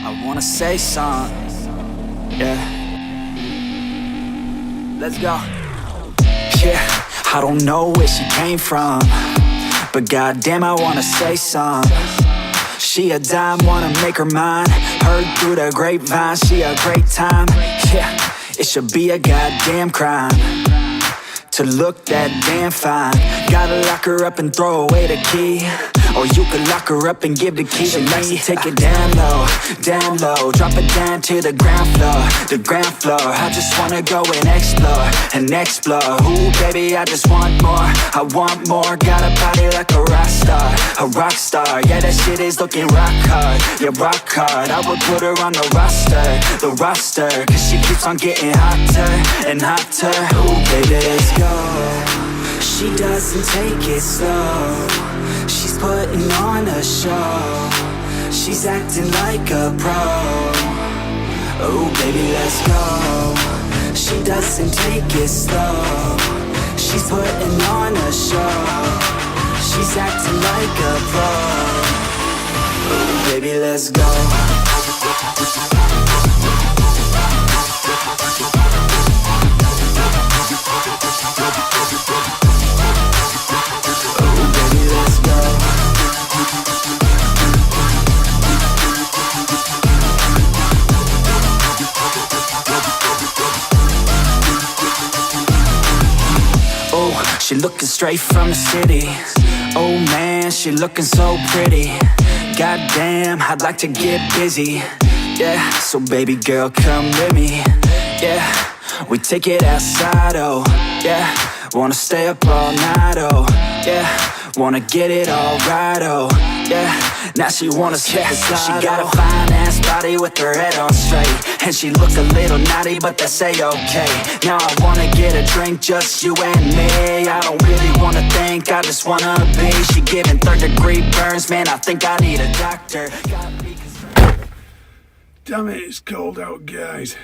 I wanna say something, yeah. Let's go. Yeah, I don't know where she came from, but goddamn I wanna say something. She a dime, wanna make her mine. Heard through the grapevine, she a great time. Yeah, it should be a goddamn crime to look that damn fine. Gotta lock her up and throw away the key, or you could lock her up and give the key to me. She likes to take it down low, drop it down to the ground floor, the ground floor. I just wanna go and explore, ooh baby, I just want more, I want more. Got a body like a rock star, yeah, that shit is looking rock hard, yeah, rock hard. I would put her on the roster, cause she keeps on getting hotter and hotter. Ooh baby, let's go. She doesn't take it slow, she's putting on a show, she's acting like a pro. Oh baby, let's go. She doesn't take it slow, she's putting on a show, she's acting like a pro. Oh baby, let's go. She looking straight from the city. Oh man, she looking so pretty. Goddamn, I'd like to get busy. Yeah, so baby girl, come with me. Yeah, we take it outside, oh yeah. Wanna stay up all night, oh yeah. Wanna get it all right, oh yeah. Now she wanna skip the slide. She got a fine ass body with her head on straight, and she look a little naughty, but that's a-okay. Now I wanna get a drink, just you and me. I don't really wanna think, I just wanna be. She giving 3rd-degree burns, man, I think I need a doctor. Damn it, it's cold out, guys.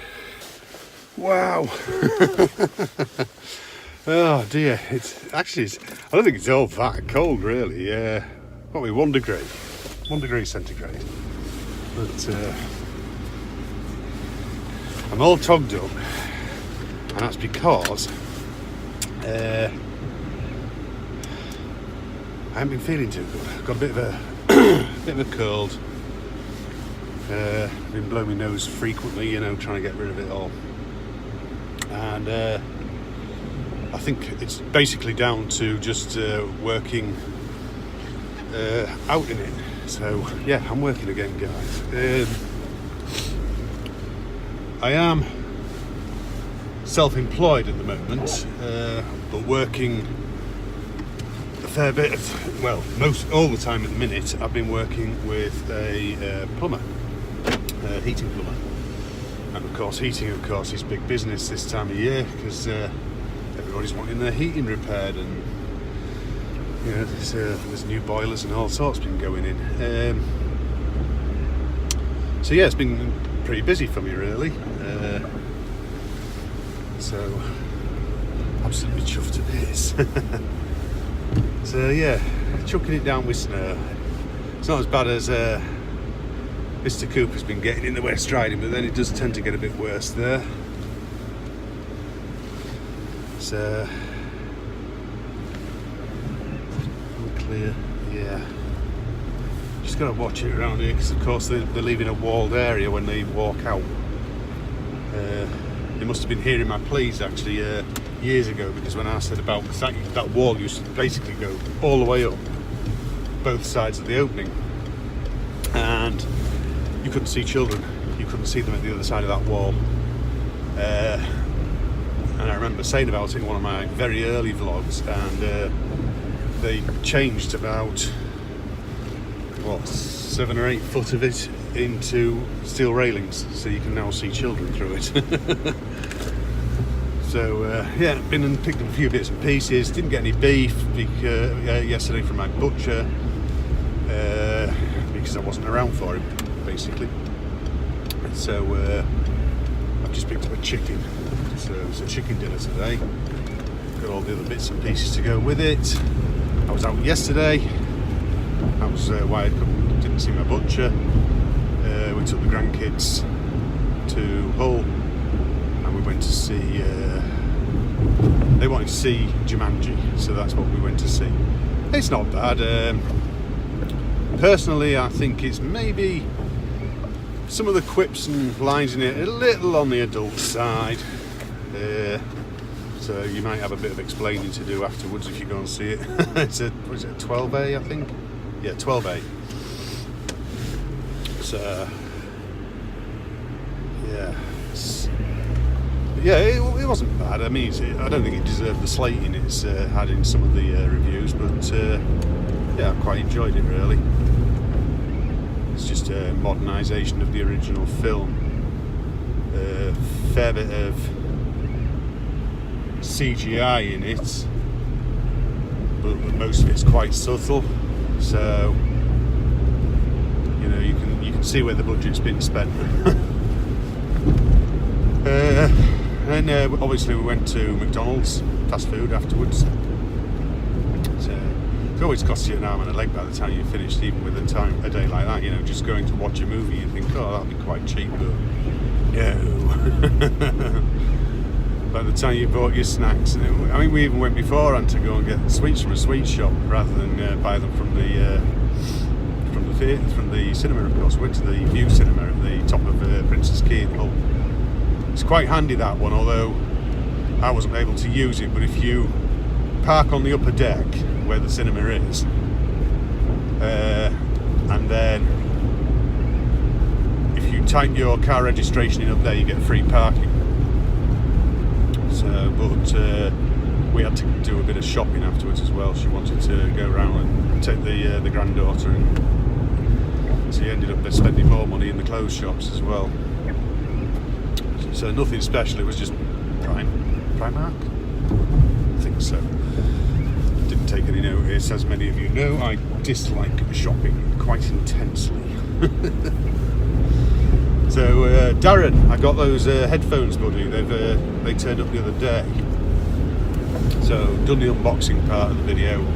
Wow. Oh dear, it's actually, I don't think it's all that cold really. Probably 1 degree centigrade. But I'm all togged up, and that's because I haven't been feeling too good. I've got a bit of a cold. Been blowing my nose frequently, you know, trying to get rid of it all. And I think it's basically down to just working out in it. So yeah, I'm working again, guys. I am self-employed at the moment, but working a fair bit of, well, all the time at the minute. I've been working with a plumber, heating plumber, and of course heating is big business this time of year, because everybody's wanting their heating repaired, and you know, there's new boilers and all sorts been going in. So yeah, it's been pretty busy for me really. So absolutely chuffed at this. So yeah, chucking it down with snow. It's not as bad as Mr. Cooper's been getting in the West Riding, but then it does tend to get a bit worse there. So clear, yeah. Just got to watch it around here, because of course they're leaving a walled area when they walk out. They must have been hearing my pleas actually years ago, because when I said about that wall used to basically go all the way up both sides of the opening, and you couldn't see children, you couldn't see them at the other side of that wall. And I remember saying about it in one of my very early vlogs, and they changed about 7 or 8 foot of it into steel railings, so you can now see children through it. So yeah, been and picked up a few bits and pieces. Didn't get any beef yesterday from my butcher, because I wasn't around for him basically. So I've just picked up a chicken, so it's a chicken dinner today. Got all the other bits and pieces to go with it. I was out yesterday. That was why I didn't see my butcher. we took the grandkids to Hull, and we went to see. They wanted to see Jumanji, so that's what we went to see. It's not bad. Personally, I think it's maybe some of the quips and lines in it a little on the adult side. So you might have a bit of explaining to do afterwards if you go and see it. Was it 12A, I think? Yeah, 12A. So yeah, it wasn't bad. I mean, I don't think it deserved the slating it's had in some of the reviews, but yeah, I quite enjoyed it really. It's just a modernisation of the original film. Fair bit of CGI in it, but most of it's quite subtle. So you know, you can see where the budget's been spent. And obviously we went to McDonald's fast food afterwards. So it always costs you an arm and a leg by the time you're finished, even with a day like that. You know, just going to watch a movie, you think, oh, that'll be quite cheap, but no. By the time you bought your snacks, and I mean, we even went beforehand to go and get sweets from a sweet shop rather than buy them from the theatre, from the cinema. Of course, we went to the View Cinema at the top of Prince's Quay in Hull. It's quite handy, that one, although I wasn't able to use it. But if you park on the upper deck where the cinema is, and then if you type your car registration in up there, you get free parking. So, but we had to do a bit of shopping afterwards as well. She wanted to go around and take the granddaughter, and so you ended up spending more money in the clothes shops as well. So nothing special, it was just Primark? I think so. Didn't take any notice. As many of you know, I dislike shopping quite intensely. So Darren, I got those headphones, buddy. They turned up the other day. So done the unboxing part of the video,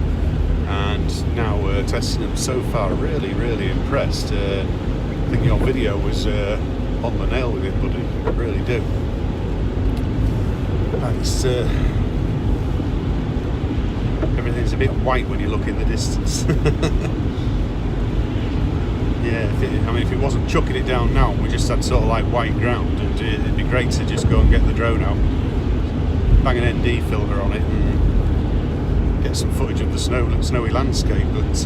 and now testing them. So far, really, really impressed. I think your video was on the nail with it, buddy. I really do. And it's everything's a bit white when you look in the distance. Yeah, if it wasn't chucking it down now, we just had sort of like white ground, and it'd be great to just go and get the drone out, bang an ND filter on it, and get some footage of the snowy landscape. But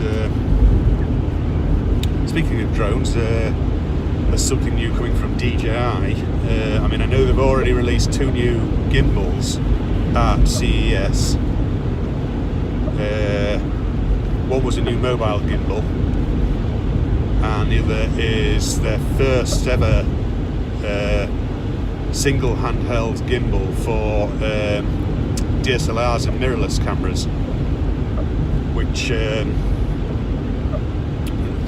speaking of drones, there's something new coming from DJI. I mean, I know they've already released 2 new gimbals at CES. One was a new mobile gimbal, and the other is their first ever single handheld gimbal for DSLRs and mirrorless cameras, which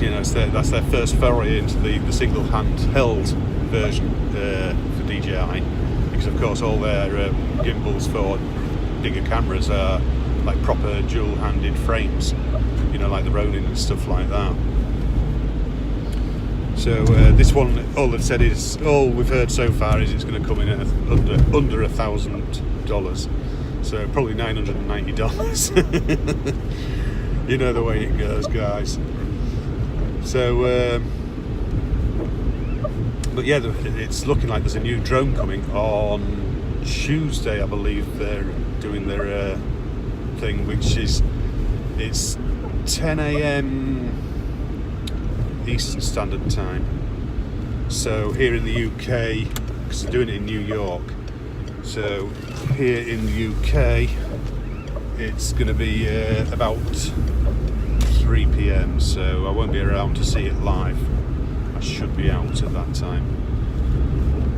you know, that's their first foray into the single handheld version for DJI, because of course all their gimbals for bigger cameras are like proper dual-handed frames, you know, like the Ronin and stuff like that. So this one, all they've said is, all we've heard so far is it's going to come in at under $1,000, so probably $990. You know the way it goes, guys. So, but yeah, it's looking like there's a new drone coming on Tuesday, I believe. They're doing their thing, which is, it's 10 a.m. Eastern Standard Time. So here in the UK, because they're doing it in New York, so here in the UK it's going to be about 3 p.m, so I won't be around to see it live. I should be out at that time,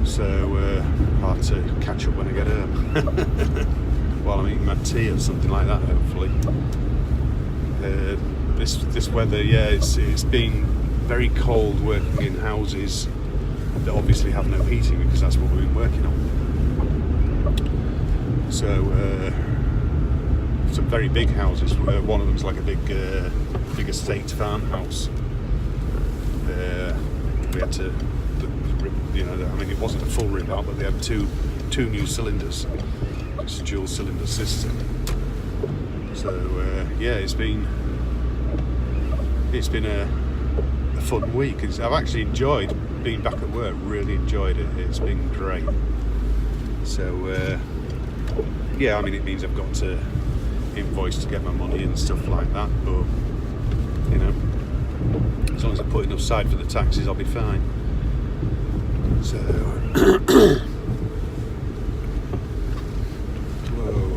so I'll have to catch up when I get home while I'm eating my tea or something like that, hopefully. This weather, yeah, it's been very cold working in houses that obviously have no heating, because that's what we've been working on. So some very big houses. One of them's like a big estate farmhouse. we had to, you know, I mean, it wasn't a full rip out, but they had two new cylinders. It's a dual cylinder system. So yeah, it's been a fun week. I've actually enjoyed being back at work. Really enjoyed it. It's been great. So yeah, I mean, it means I've got to invoice to get my money and stuff like that, but you know, as long as I put enough aside for the taxes, I'll be fine. So whoa,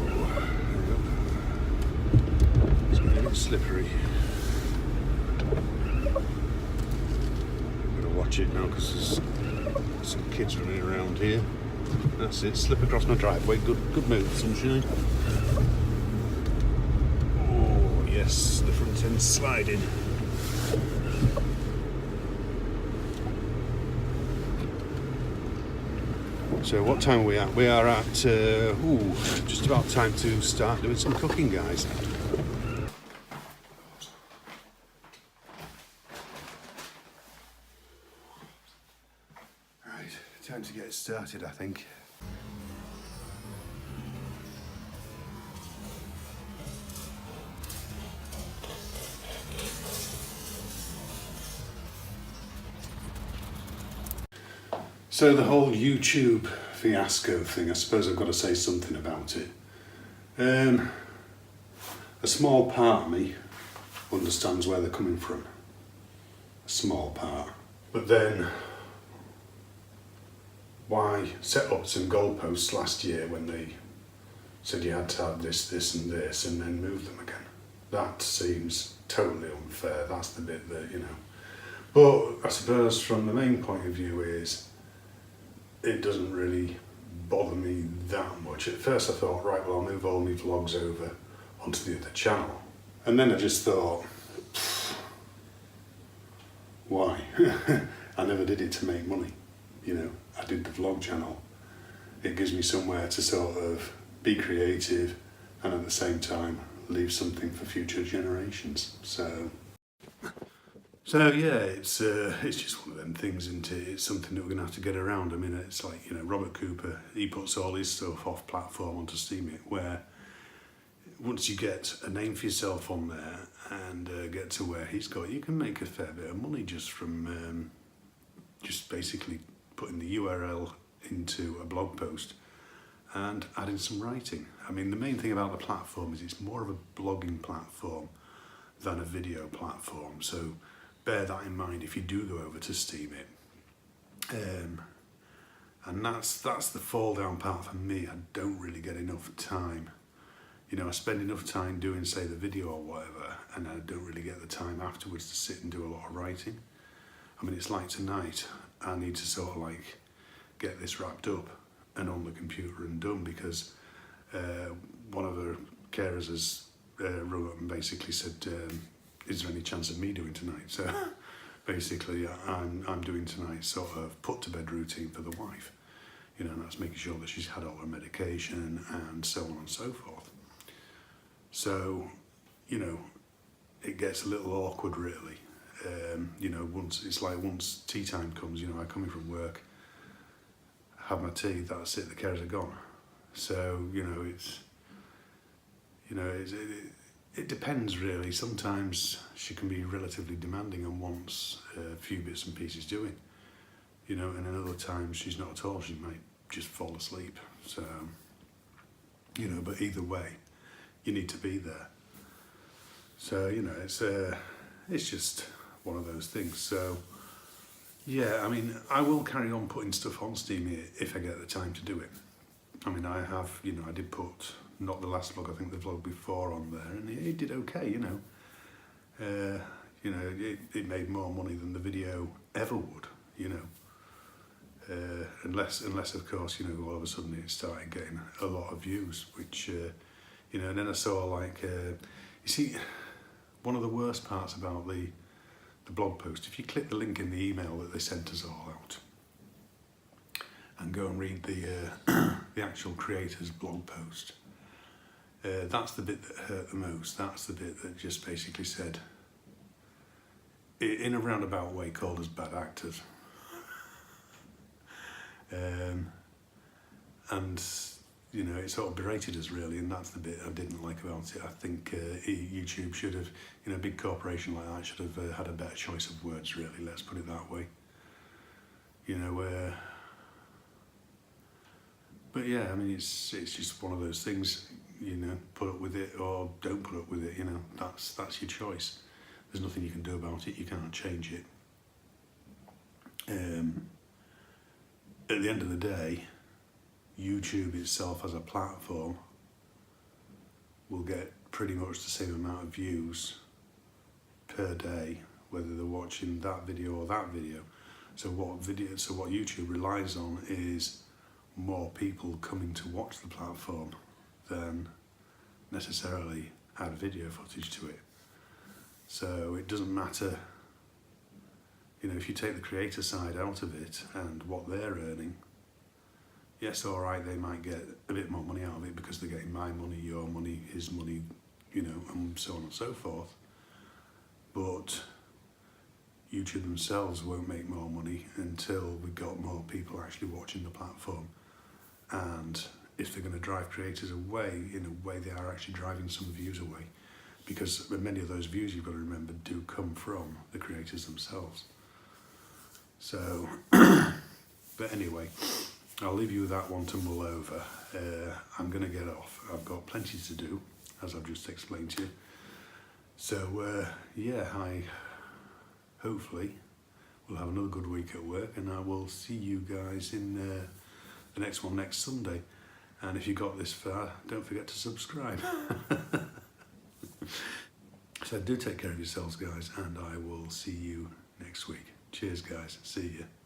it's getting a bit slippery. I'm gonna watch it now because there's some kids running around here. That's it, slip across my driveway. Good move, sunshine. Oh yes, the front end's sliding. So what time are we at? We are at just about time to start doing some cooking, guys. Right, time to get started, I think. So the whole YouTube fiasco thing, I suppose I've got to say something about it. A small part of me understands where they're coming from. A small part. But then, why set up some goalposts last year when they said you had to have this, this and this, and then move them again? That seems totally unfair. That's the bit that, you know. But I suppose from the main point of view is, it doesn't really bother me that much. At first I thought, right, well, I'll move all my vlogs over onto the other channel. And then I just thought, why? I never did it to make money. You know, I did the vlog channel. It gives me somewhere to sort of be creative and at the same time leave something for future generations. So yeah, it's just one of them things, isn't it? It's something that we're going to have to get around. I mean, it's like, you know, Robert Cooper, he puts all his stuff off platform onto Steam It, where once you get a name for yourself on there and get to where he's got, you can make a fair bit of money just from just basically putting the URL into a blog post and adding some writing. I mean, the main thing about the platform is it's more of a blogging platform than a video platform. So bear that in mind if you do go over to Steam It. And that's the fall down part for me. I don't really get enough time. You know, I spend enough time doing, say, the video or whatever, and I don't really get the time afterwards to sit and do a lot of writing. I mean, it's like tonight, I need to sort of like get this wrapped up and on the computer and done, because one of the carers has rung up and basically said, is there any chance of me doing tonight? So basically I'm doing tonight's sort of put to bed routine for the wife. You know, and that's making sure that she's had all her medication and so on and so forth. So, you know, it gets a little awkward really. You know, once tea time comes, you know, I come in from work, have my tea, that's it, the carers are gone. So, you know, it depends really. Sometimes she can be relatively demanding and wants a few bits and pieces doing, you know, and then other times she's not at all. She might just fall asleep. So, you know, but either way, you need to be there. So, you know, it's just one of those things. So, yeah, I mean, I will carry on putting stuff on Steam here if I get the time to do it. I mean, I have, you know, I did put, not the last vlog, I think the vlog before on there, and it did okay, you know. It made more money than the video ever would, you know. Unless of course, you know, all of a sudden it started getting a lot of views, which, you know, and then I saw like, you see, one of the worst parts about the blog post, if you click the link in the email that they sent us all out and go and read the actual creator's blog post, that's the bit that hurt the most. That's the bit that just basically said, in a roundabout way, called us bad actors. And you know, it sort of berated us really, and that's the bit I didn't like about it. I think YouTube should have, you know, a big corporation like that should have had a better choice of words really, let's put it that way. You know, but yeah, I mean, it's just one of those things, you know, put up with it or don't put up with it, you know, that's your choice. There's nothing you can do about it, you can't change it. At the end of the day, YouTube itself as a platform will get pretty much the same amount of views per day, whether they're watching that video or that video. So what YouTube relies on is more people coming to watch the platform than necessarily add video footage to it. So it doesn't matter, you know, if you take the creator side out of it and what they're earning, yes, all right, they might get a bit more money out of it because they're getting my money, your money, his money, you know, and so on and so forth. But YouTube themselves won't make more money until we've got more people actually watching the platform. And if they're going to drive creators away, in a way they are actually driving some views away, because many of those views, you've got to remember, do come from the creators themselves. So, but anyway, I'll leave you with that one to mull over. I'm going to get off. I've got plenty to do, as I've just explained to you. So, yeah, hopefully we'll have another good week at work, and I will see you guys in the next one next Sunday. And if you got this far, don't forget to subscribe. So do take care of yourselves, guys, and I will see you next week. Cheers, guys. See you.